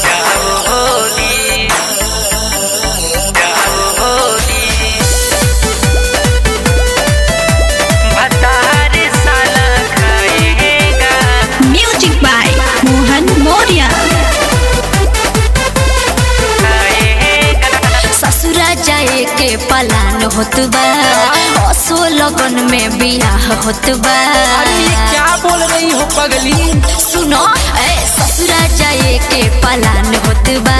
जाओगी जाओगी भतार साला खाएगा। Music by Mohan Maurya. ससुरा जाए के पलान होत बा, असो लगन में बियाह होत बा। अरे क्या बोल रही हो पगली? सुनो ससुरा जाए के पलान होत बा,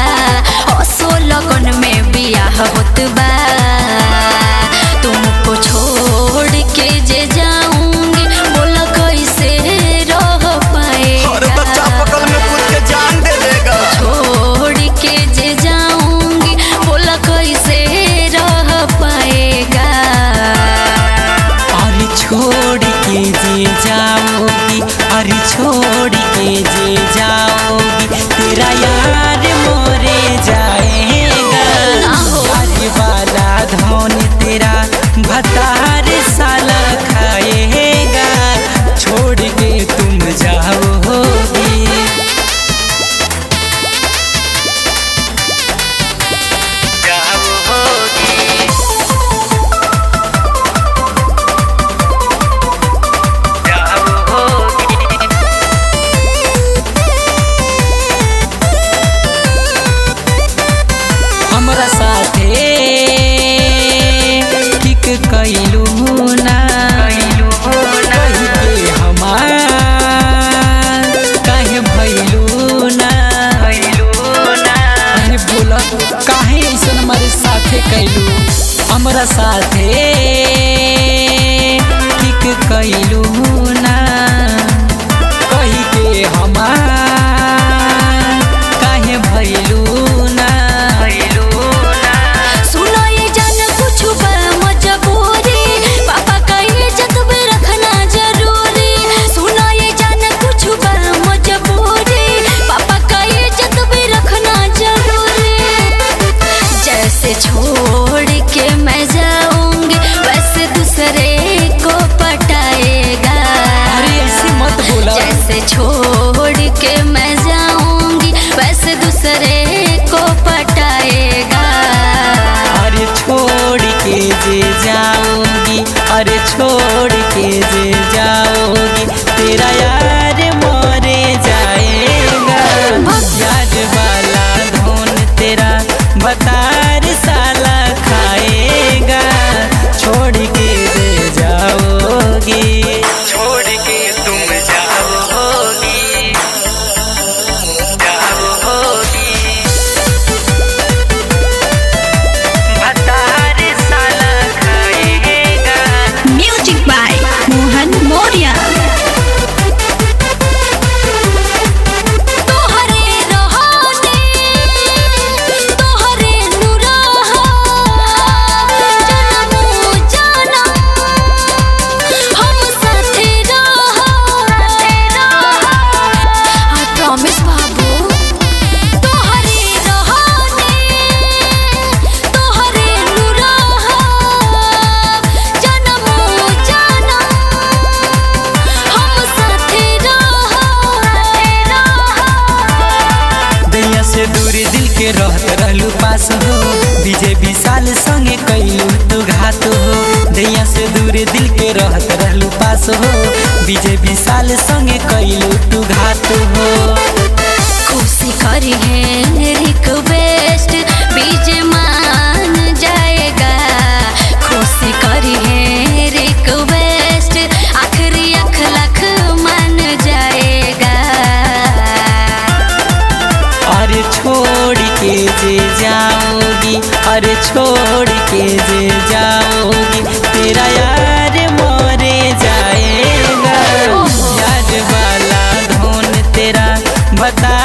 असो लगन में बियाह होत बा। तुमको छोड़ के जे जाऊंगी बोला कैसे रह पाएगा। अरे बच्चा पकड़ में कूद के जान दे देगा। छोड़ के जे जाऊंगी बोला कैसे रह पाएगा। अरे छोड़ के जे जाओगी, अरे छोड़ के जे जाओगी, तेरा यार मोरे जाएगा। अरे वाला धन तेरा भतार साला खाएगा। छोड़ के तुम जाओगी। हमरा साथे ठीक कैलू ना, कही के हमार काहे भैलू ना। अरे बोला काहे ऐसन हमारे साथे कैलू? हमरा साथे ठीक कैलू ना, कही के हमार काहे भैलू ना। सुनो ये जान कुछ बा मजबूरी, पापा का इज्जत भी रखना जरूरी। सुनो ये जान कुछ बा मजबूरी, पापा का इज्जत भी रखना जरूरी। जैसे छोड़ के मैं जाऊंगी वैसे दूसरे को पटाएगा। अरे ऐसे मत बोला। जैसे छोड़ के मैं जाऊंगी वैसे दूसरे को पटाएगा। अरे छोड़ के जे जाओगी, अरे छोड़ के जे जाओगी, तेरा यार मोरे जाएगा। यार वाला धन तेरा भतार साला खाएगा। छोड़ के जे जाओगी। छोड़ के तुम जाओगी जाओगी भतार साला खाएगा। Music by Mohan Maurya. तोहरे रहाने तोहरे नुराहा, जनमो जनम हम साथे रहा। I promise बाबू। तोहरे रहाने तोहरे नुराहा, जनमो जनम हम साथे रहा। दैया से दूर दिल के रहत रहलू पास हो, विजय विशाल संगे कैलू तू घात हो। दैया से दूर दिल के रहत रहलू पास हो, विजय विशाल संगे कैलू तू घात हो। खुशी करी है रिक्वेस्ट बीजे मान जाएगा। खुशी करी है रिक्वेस्ट आखिरी अखलख मान जाएगा। अरे छोड़ के जे जाओगी, अरे छोड़ के जे जाओगी, तेरा यार मोरे जाएगा। यार वाला धन तेरा बता